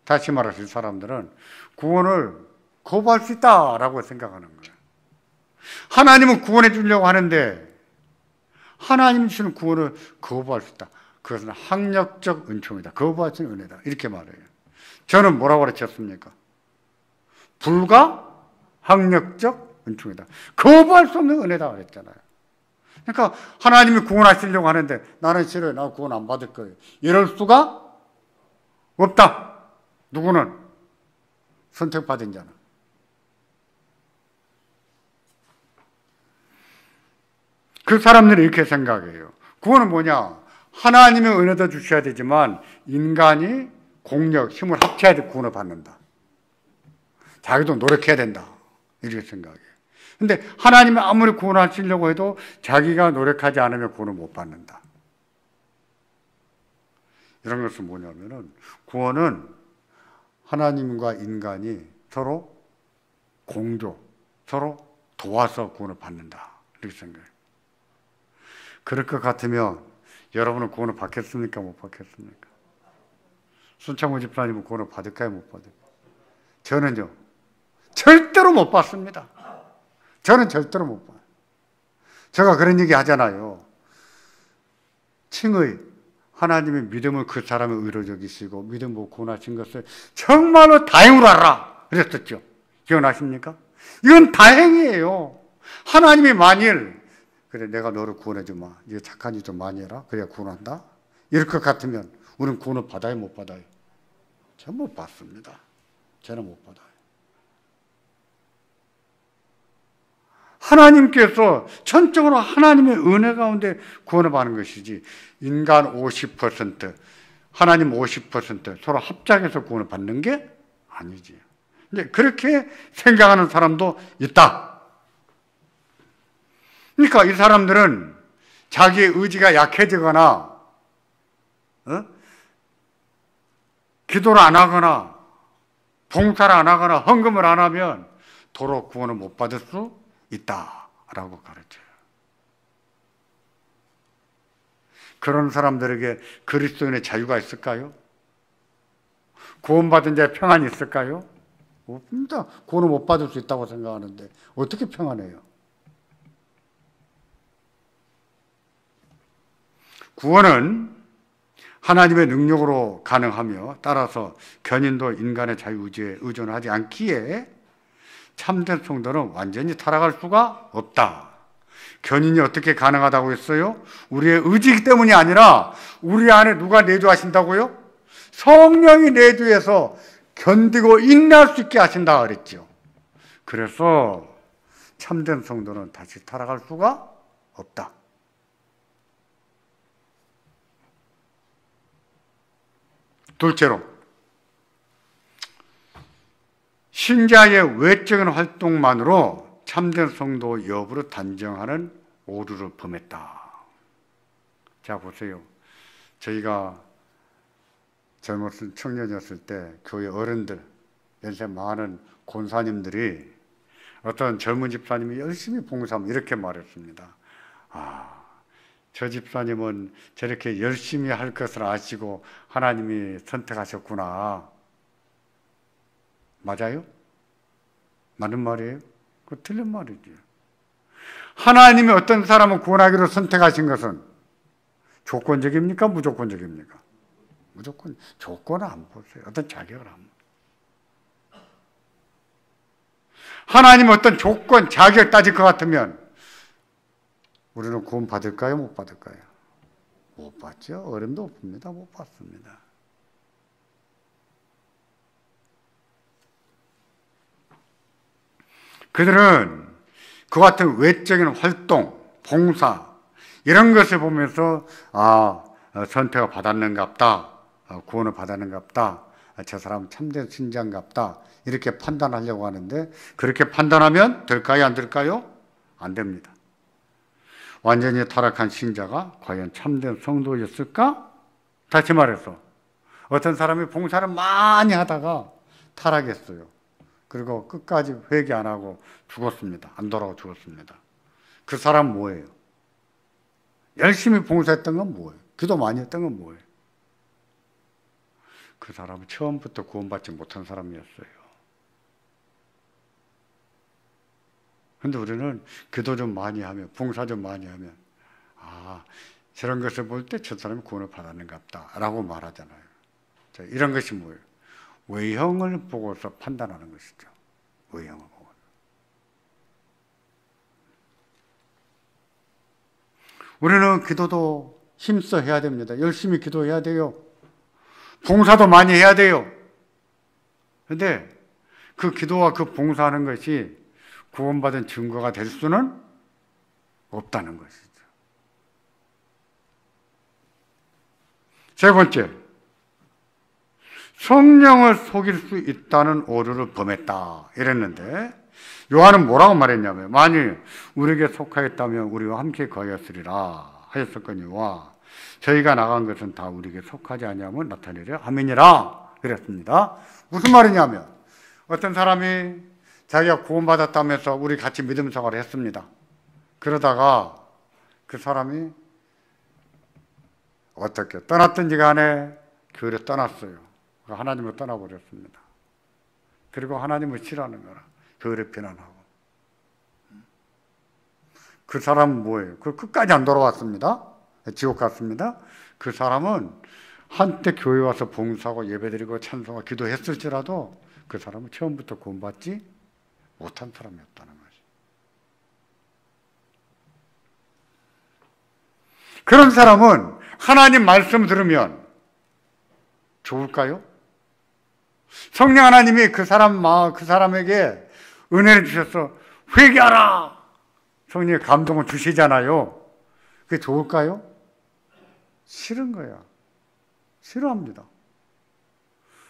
다시 말해서 이 사람들은 구원을 거부할 수 있다라고 생각하는 거예요. 하나님은 구원해 주려고 하는데 하나님 주시는 구원을 거부할 수 있다. 그것은 학력적 은총이다. 거부할 수 있는 은혜다. 이렇게 말해요. 저는 뭐라고 가르쳤습니까? 불가 학력적 은총이다. 거부할 수 없는 은혜다 그랬잖아요. 그러니까 하나님이 구원하시려고 하는데 나는 싫어요. 나 구원 안 받을 거예요. 이럴 수가 없다. 누구는? 선택받은 자는. 그 사람들이 이렇게 생각해요. 구원은 뭐냐? 하나님의 은혜도 주셔야 되지만 인간이 공력, 힘을 합쳐야 돼 구원을 받는다. 자기도 노력해야 된다. 이렇게 생각해요. 근데 하나님이 아무리 구원하시려고 해도 자기가 노력하지 않으면 구원을 못 받는다. 이런 것은 뭐냐면은 구원은 하나님과 인간이 서로 공조, 서로 도와서 구원을 받는다. 이렇게 생각해요. 그럴 것 같으면 여러분은 구원을 받겠습니까? 못 받겠습니까? 손창호 집사님은 구원을 받을까요? 못 받을까요? 저는요. 절대로 못 받습니다. 저는 절대로 못 봐요. 제가 그런 얘기 하잖아요. 칭의 하나님의 믿음을 그 사람의 의로 여기시고 믿음으로 구원하신 것을 정말로 다행으로 알아. 그랬었죠. 기억나십니까? 이건 다행이에요. 하나님이 만일 그래 내가 너를 구원해주마. 이거 착한 일 좀 많이 해라. 그래야 구원한다. 이럴 것 같으면 우리는 구원을 받아요? 못 받아요? 저는 못 받습니다. 저는 못 받아요. 하나님께서 전적으로 하나님의 은혜 가운데 구원을 받는 것이지 인간 50%, 하나님 50% 서로 합작해서 구원을 받는 게 아니지. 근데 그렇게 생각하는 사람도 있다. 그러니까 이 사람들은 자기의 의지가 약해지거나 기도를 안 하거나 봉사를 안 하거나 헌금을 안 하면 도로 구원을 못 받을 수 있다라고 가르쳐요. 그런 사람들에게 그리스도인의 자유가 있을까요? 구원받은 자의 평안이 있을까요? 없습니다. 구원을 못 받을 수 있다고 생각하는데 어떻게 평안해요? 구원은 하나님의 능력으로 가능하며 따라서 견인도 인간의 자유의지에 의존하지 않기에 참된 성도는 완전히 타락할 수가 없다. 견인이 어떻게 가능하다고 했어요? 우리의 의지 때문이 아니라 우리 안에 누가 내주하신다고요? 성령이 내주해서 견디고 인내할 수 있게 하신다 그랬죠. 그래서 참된 성도는 다시 타락할 수가 없다. 둘째로 신자의 외적인 활동만으로 참된 성도 여부를 단정하는 오류를 범했다. 자 보세요. 저희가 젊었을 청년이었을 때 교회 어른들 연세 많은 권사님들이 어떤 젊은 집사님이 열심히 봉사하면 이렇게 말했습니다. 저 집사님은 저렇게 열심히 할 것을 아시고 하나님이 선택하셨구나. 맞아요? 맞는 말이에요? 그거 틀린 말이죠. 하나님이 어떤 사람을 구원하기로 선택하신 것은 조건적입니까? 무조건적입니까? 무조건. 조건을 안 보세요. 어떤 자격을 안 보세요. 하나님 어떤 조건, 자격 따질 것 같으면 우리는 구원 받을까요? 못 받을까요? 못 봤죠. 어림도 없습니다. 못 봤습니다. 그들은 그 같은 외적인 활동, 봉사 이런 것을 보면서 선택을 받았는갑다, 구원을 받았는갑다, 저 사람은 참된 신자인갑다 이렇게 판단하려고 하는데 그렇게 판단하면 될까요? 안 될까요? 안 됩니다. 완전히 타락한 신자가 과연 참된 성도였을까? 다시 말해서 어떤 사람이 봉사를 많이 하다가 타락했어요. 그리고 끝까지 회개 안 하고 죽었습니다. 안 돌아오고 죽었습니다. 그 사람 뭐예요? 열심히 봉사했던 건 뭐예요? 기도 많이 했던 건 뭐예요? 그 사람은 처음부터 구원받지 못한 사람이었어요. 근데 우리는 기도 좀 많이 하면, 봉사 좀 많이 하면, 저런 것을 볼 때 저 사람이 구원을 받았는갑다 라고 말하잖아요. 자, 이런 것이 뭐예요? 외형을 보고서 판단하는 것이죠. 외형을 보고. 우리는 기도도 힘써 해야 됩니다. 열심히 기도해야 돼요. 봉사도 많이 해야 돼요. 그런데 그 기도와 그 봉사하는 것이 구원받은 증거가 될 수는 없다는 것이죠. 세 번째, 성령을 속일 수 있다는 오류를 범했다 이랬는데 요한은 뭐라고 말했냐면 만일 우리에게 속하였다면 우리와 함께 거하였으리라 하였었거니와 저희가 나간 것은 다 우리에게 속하지 아니하면 나타내려 아멘이라 그랬습니다. 무슨 말이냐면 어떤 사람이 자기가 구원받았다면서 우리 같이 믿음 생활을 했습니다. 그러다가 그 사람이 어떻게 떠났든지 간에 교회를 떠났어요. 하나님을 떠나버렸습니다. 그리고 하나님을 싫어하는 거라 교회를 비난하고. 그 사람은 뭐예요? 그 끝까지 안 돌아왔습니다. 지옥 갔습니다. 그 사람은 한때 교회 와서 봉사하고 예배드리고 찬송하고 기도했을지라도 그 사람은 처음부터 구원받지 못한 사람이었다는 것이. 그런 사람은 하나님 말씀 들으면 좋을까요? 성령 하나님이 그 사람에게 은혜를 주셔서 회개하라! 성령의 감동을 주시잖아요. 그게 좋을까요? 싫은 거야. 싫어합니다.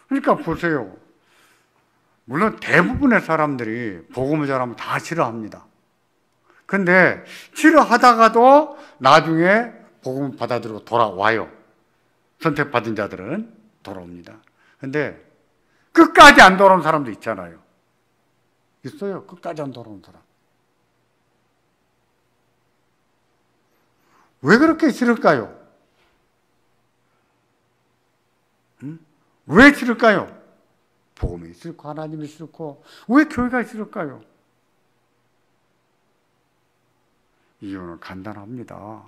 그러니까 보세요. 물론 대부분의 사람들이 복음을 전하면 다 싫어합니다. 근데 싫어하다가도 나중에 복음을 받아들이고 돌아와요. 선택받은 자들은 돌아옵니다. 근데 끝까지 안 돌아온 사람도 있잖아요. 있어요. 끝까지 안 돌아온 사람. 왜 그렇게 싫을까요? 왜 싫을까요? 복음이 싫고 하나님이 싫고 왜 교회가 싫을까요? 이유는 간단합니다.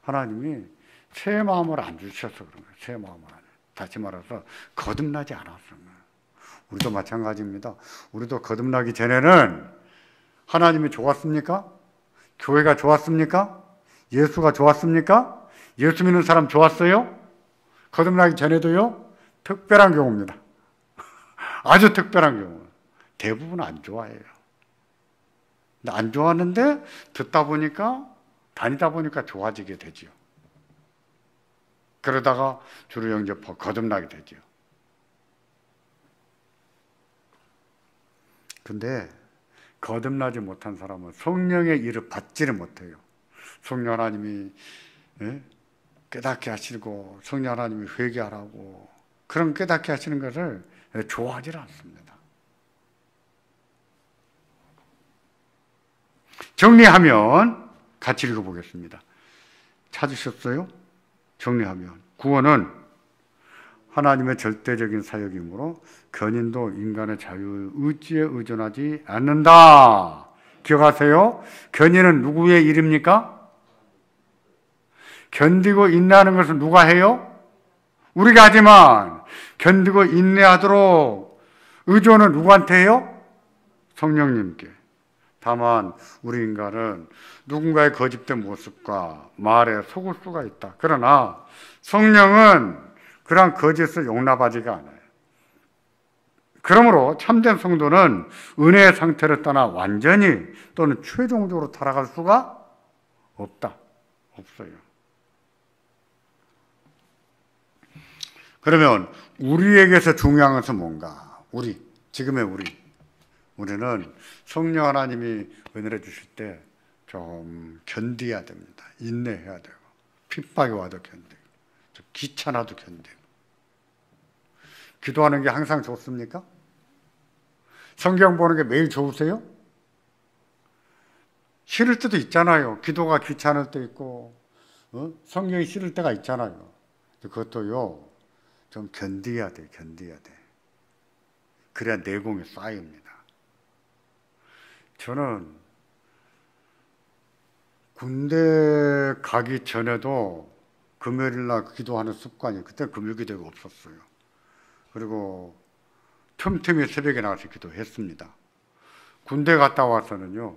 하나님이 새 마음을 안 주셔서 그런 거예요. 새 마음을 안. 다시 말해서 거듭나지 않았어요. 우리도 마찬가지입니다. 우리도 거듭나기 전에는 하나님이 좋았습니까? 교회가 좋았습니까? 예수가 좋았습니까? 예수 믿는 사람 좋았어요? 거듭나기 전에도요? 특별한 경우입니다. 아주 특별한 경우. 대부분 안 좋아해요. 근데 안 좋아하는데 듣다 보니까 다니다 보니까 좋아지게 되죠. 그러다가 주를 영접하고 거듭나게 되죠. 근데 거듭나지 못한 사람은 성령의 일을 받지를 못해요. 성령 하나님이 깨닫게 하시고 성령 하나님이 회개하라고 그런 깨닫게 하시는 것을 좋아하지 않습니다. 정리하면 같이 읽어보겠습니다. 찾으셨어요? 정리하면 구원은 하나님의 절대적인 사역이므로 견인도 인간의 자유의지에 의존하지 않는다. 기억하세요? 견인은 누구의 일입니까? 견디고 인내하는 것은 누가 해요? 우리가 하지만 견디고 인내하도록 의존은 누구한테 해요? 성령님께. 다만 우리 인간은 누군가의 거짓된 모습과 말에 속을 수가 있다. 그러나 성령은 그러한 거짓을 용납하지가 않아요. 그러므로 참된 성도는 은혜의 상태를 떠나 완전히 또는 최종적으로 타락할 수가 없다. 없어요. 그러면 우리에게서 중요한 것은 뭔가? 지금의 우리는 성령 하나님이 은혜를 주실 때 좀 견뎌야 됩니다. 인내해야 되고, 핍박이 와도 견디고, 좀 귀찮아도 견디고. 기도하는 게 항상 좋습니까? 성경 보는 게 매일 좋으세요? 싫을 때도 있잖아요. 기도가 귀찮을 때 있고, 성경이 싫을 때가 있잖아요. 그것도요, 좀 견뎌야 돼. 그래야 내공이 쌓입니다. 저는 군대 가기 전에도 금요일날 기도하는 습관이, 그때 금요 기도가 없었어요. 그리고 틈틈이 새벽에 나가서 기도했습니다. 군대 갔다 와서는요,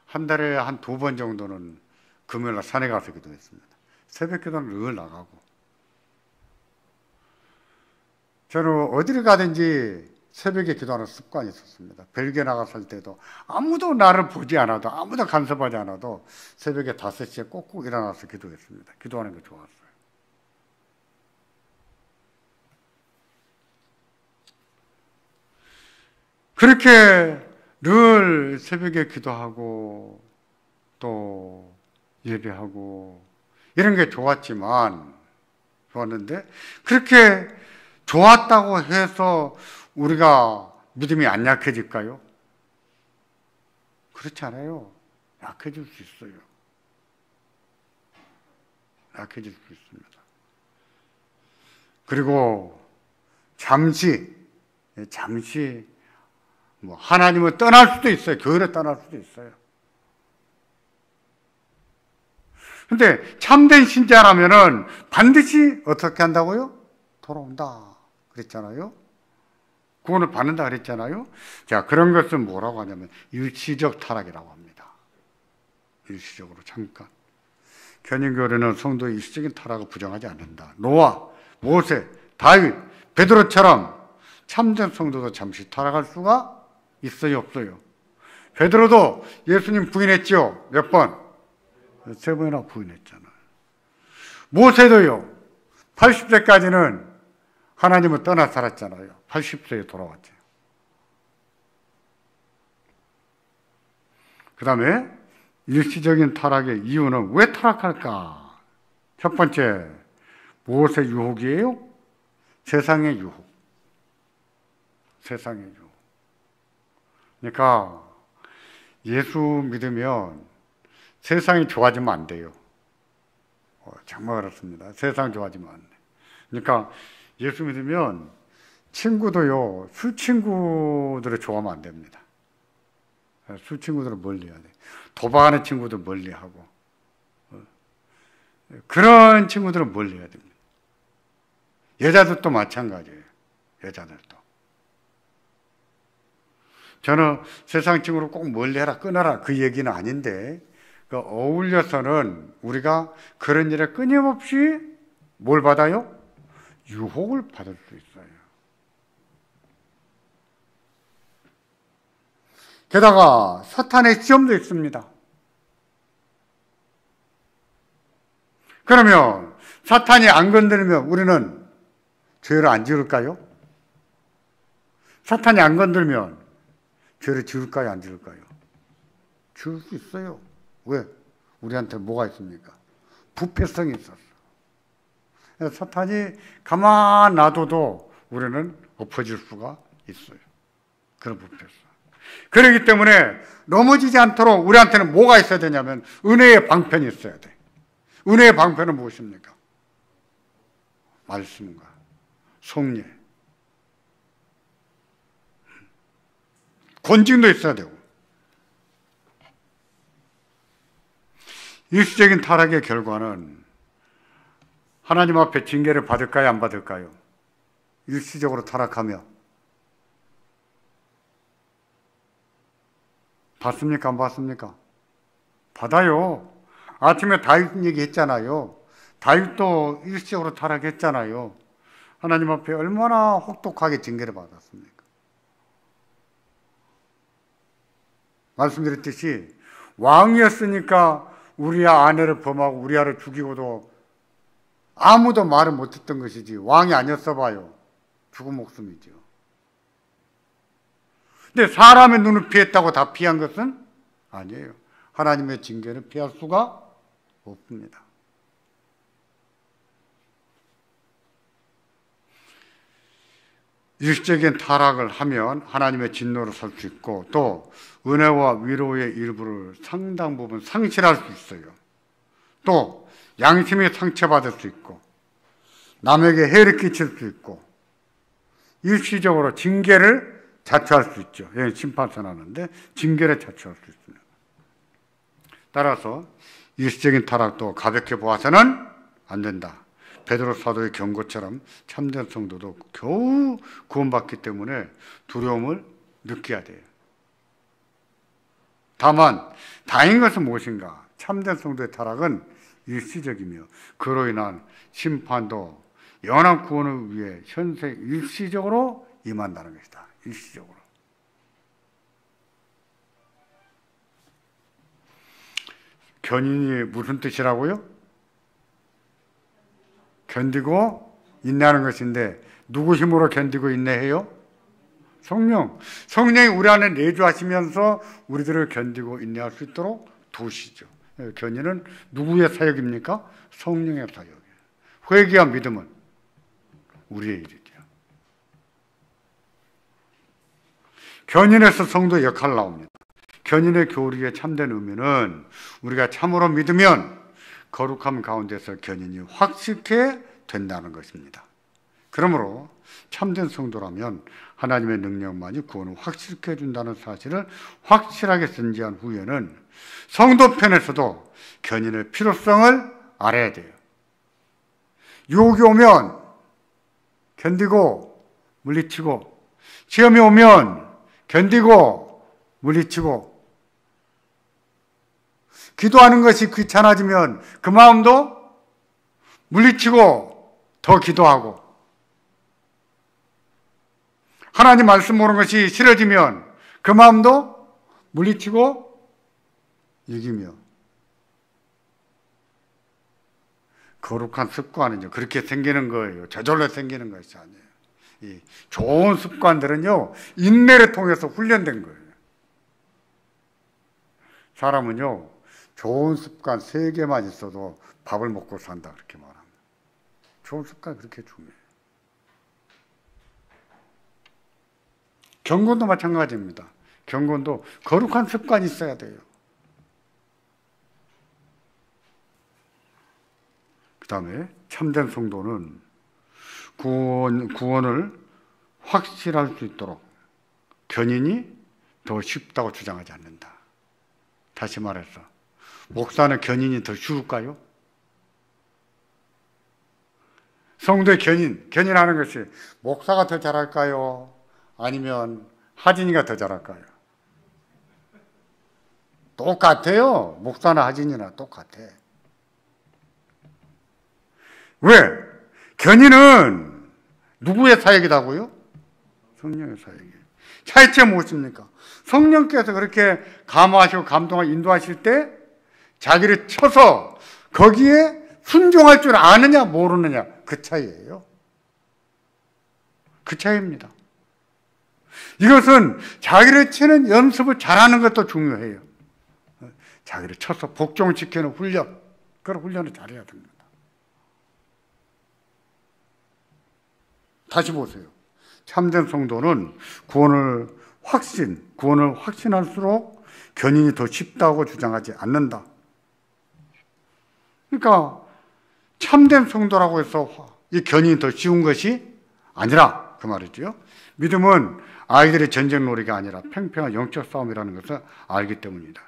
한 달에 한 2번 정도는 금요일날 산에 가서 기도했습니다. 새벽 기도는 늘 나가고. 저는 어디를 가든지 새벽에 기도하는 습관이 있었습니다. 벨기에 나갔을 때도 아무도 나를 보지 않아도, 아무도 간섭하지 않아도 새벽에 5시에 꼭꼭 일어나서 기도했습니다. 기도하는 게 좋았어요. 그렇게 늘 새벽에 기도하고 또 예배하고 이런 게 좋았는데 그렇게 좋았다고 해서 우리가 믿음이 안 약해질까요? 그렇지 않아요. 약해질 수 있어요. 약해질 수 있습니다. 그리고 잠시 하나님을 떠날 수도 있어요. 교회를 떠날 수도 있어요. 근데 참된 신자라면은 반드시 어떻게 한다고요? 돌아온다. 그랬잖아요. 구원을 받는다 그랬잖아요. 자, 그런 것은 뭐라고 하냐면 일시적 타락이라고 합니다. 일시적으로 잠깐. 견인교회는 성도의 일시적인 타락을 부정하지 않는다. 노아, 모세, 다윗, 베드로처럼 참된 성도도 잠시 타락할 수가 있어요, 없어요? 베드로도 예수님 부인했죠. 몇 번? 3번이나 부인했잖아요. 모세도요. 80세까지는 하나님을 떠나 살았잖아요. 80세에 돌아왔죠. 그 다음에 일시적인 타락의 이유는 왜 타락할까? 첫 번째, 무엇의 유혹이에요? 세상의 유혹. 세상의 유혹. 그러니까 예수 믿으면 세상이 좋아지면 안 돼요. 정말 그렇습니다. 세상 좋아지면 안 돼요. 그러니까 예수 믿으면 친구도요, 술 친구들을 좋아하면 안 됩니다. 술 친구들은 멀리 해야 돼. 도박하는 친구들 멀리 하고. 그런 친구들은 멀리 해야 됩니다. 여자들도 마찬가지예요. 여자들도. 저는 세상 친구를 꼭 멀리 해라, 끊어라 그 얘기는 아닌데 어울려서는 우리가 그런 일에 끊임없이 뭘 받아요? 유혹을 받을 수 있어요. 게다가 사탄의 시험도 있습니다. 그러면 사탄이 안 건드리면 우리는 죄를 안 지을까요? 사탄이 안 건들면 죄를 지을까요? 안 지을까요? 지을 수 있어요. 왜? 우리한테 뭐가 있습니까? 부패성이 있었어. 사탄이 가만 놔둬도 우리는 엎어질 수가 있어요. 그런 부패성. 그렇기 때문에 넘어지지 않도록 우리한테는 뭐가 있어야 되냐면 은혜의 방편이 있어야 돼. 은혜의 방편은 무엇입니까? 말씀과 성례, 권징도 있어야 되고. 일시적인 타락의 결과는 하나님 앞에 징계를 받을까요? 안 받을까요? 일시적으로 타락하며 받습니까? 안 받습니까? 받아요. 아침에 다윗 얘기했잖아요. 다윗도 일시적으로 타락했잖아요. 하나님 앞에 얼마나 혹독하게 징계를 받았습니까? 말씀드렸듯이 왕이었으니까 우리아 아내를 범하고 우리아를 죽이고도 아무도 말을 못했던 것이지, 왕이 아니었어 봐요. 죽은 목숨이죠. 근데 사람의 눈을 피했다고 다 피한 것은 아니에요. 하나님의 징계는 피할 수가 없습니다. 일시적인 타락을 하면 하나님의 진노를 살 수 있고, 또 은혜와 위로의 일부를 상당 부분 상실할 수 있어요. 또 양심이 상처받을 수 있고, 남에게 해를 끼칠 수 있고, 일시적으로 징계를 자초할 수 있죠. 심판 선언하는데 징계를 자초할 수 있습니다. 따라서 일시적인 타락도 가볍게 보아서는 안 된다. 베드로 사도의 경고처럼 참된 성도도 겨우 구원받기 때문에 두려움을 느껴야 돼요. 다만 다행인 것은 무엇인가? 참된 성도의 타락은 일시적이며 그로 인한 심판도 영원한 구원을 위해 현세 일시적으로 임한다는 것이다. 일시적으로. 견인이 무슨 뜻이라고요? 견디고 인내하는 것인데 누구 힘으로 견디고 인내해요? 성령. 성령이 우리 안에 내주하시면서 우리들을 견디고 인내할 수 있도록 도우시죠. 견인은 누구의 사역입니까? 성령의 사역이에요. 회개와 믿음은 우리의 일이죠. 견인에서 성도의 역할 나옵니다. 견인의 교리의 참된 의미는 우리가 참으로 믿으면 거룩함 가운데서 견인이 확실하게 된다는 것입니다. 그러므로 참된 성도라면 하나님의 능력만이 구원을 확실하게 해준다는 사실을 확실하게 전제한 후에는 성도 편에서도 견인의 필요성을 알아야 돼요. 유혹이 오면 견디고 물리치고, 시험이 오면 견디고 물리치고, 기도하는 것이 귀찮아지면 그 마음도 물리치고 더 기도하고, 하나님 말씀 보는 것이 싫어지면 그 마음도 물리치고 이기며, 거룩한 습관은요 그렇게 생기는 거예요. 저절로 생기는 것이 아니에요. 이 좋은 습관들은요 인내를 통해서 훈련된 거예요. 사람은요 좋은 습관 3개만 있어도 밥을 먹고 산다 그렇게 말합니다. 좋은 습관 그렇게 중요해요. 경건도 마찬가지입니다. 경건도 거룩한 습관이 있어야 돼요. 그 다음에 참된 성도는 구원을 확실할 수 있도록 견인이 더 쉽다고 주장하지 않는다. 다시 말해서 목사는 견인이 더 쉬울까요? 성도의 견인하는 것이 목사가 더 잘할까요? 아니면 하진이가 더 잘할까요? 똑같아요. 목사나 하진이나 똑같아. 왜? 견인은 누구의 사역이라고요? 성령의 사역이에요. 차이점이 무엇입니까? 성령께서 그렇게 감화하시고 감동하고 인도하실 때 자기를 쳐서 거기에 순종할 줄 아느냐 모르느냐 그 차이예요. 그 차이입니다. 이것은 자기를 치는 연습을 잘하는 것도 중요해요. 자기를 쳐서 복종시키는 훈련, 그런 훈련을 잘해야 됩니다. 다시 보세요. 참된 성도는 구원을 확신할수록 견인이 더 쉽다고 주장하지 않는다. 그러니까 참된 성도라고 해서 이 견인이 더 쉬운 것이 아니라 그 말이죠. 믿음은 아이들의 전쟁놀이가 아니라 팽팽한 영적 싸움이라는 것을 알기 때문이다.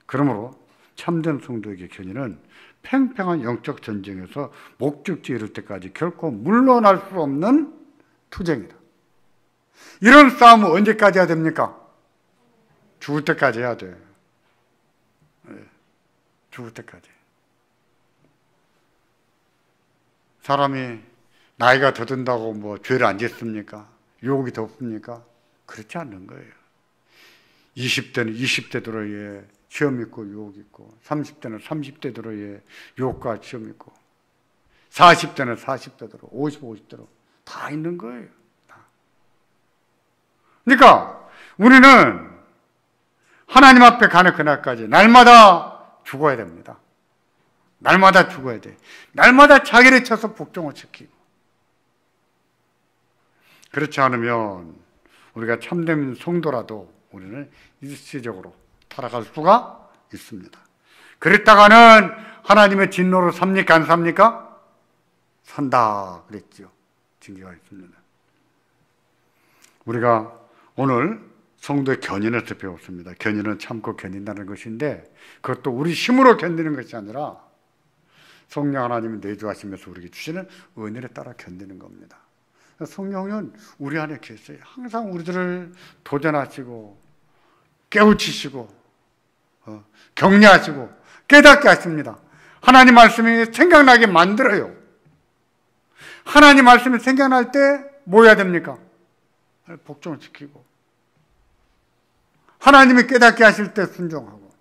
그러므로 참된 성도에게 견인은 팽팽한 영적 전쟁에서 목적지에 이를 때까지 결코 물러날 수 없는 투쟁이다. 이런 싸움은 언제까지 해야 됩니까? 죽을 때까지 해야 돼. 죽을 때까지. 사람이 나이가 더 든다고 뭐 죄를 안 짓습니까? 유혹이 더 없습니까? 그렇지 않는 거예요. 20대는 20대 들어에 시험 있고 유혹 있고, 30대는 30대 들어에 유혹과 시험 있고, 40대는 40대 들어, 50대로 다 있는 거예요. 다. 그러니까 우리는 하나님 앞에 가는 그날까지 날마다 죽어야 됩니다. 날마다 죽어야 돼. 날마다 자기를 쳐서 복종을 시키고. 그렇지 않으면 우리가 참된 성도라도 우리는 일시적으로 타락할 수가 있습니다. 그랬다가는 하나님의 진노로 삽니까? 안 삽니까? 산다 그랬죠. 징계가 있습니다. 우리가 오늘 성도의 견인에서 배웠습니다. 견인은 참고 견딘다는 것인데, 그것도 우리 힘으로 견디는 것이 아니라 성령 하나님이 내주하시면서 우리에게 주시는 은혜에 따라 견디는 겁니다. 성령은 우리 안에 계세요. 항상 우리들을 도전하시고 깨우치시고 격려하시고 깨닫게 하십니다. 하나님 말씀이 생각나게 만들어요. 하나님 말씀이 생각날 때 뭐 해야 됩니까? 복종을 지키고, 하나님이 깨닫게 하실 때 순종하고.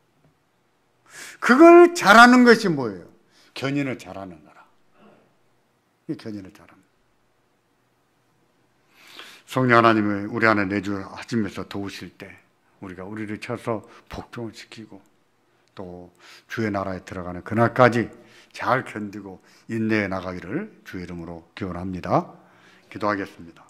그걸 잘하는 것이 뭐예요? 견인을 잘하는 거라. 이 견인을 잘합니다. 성령 하나님을 우리 안에 내주하시면서 도우실 때 우리가 우리를 쳐서 복종을 지키고 또 주의 나라에 들어가는 그날까지 잘 견디고 인내해 나가기를 주의 이름으로 기원합니다. 기도하겠습니다.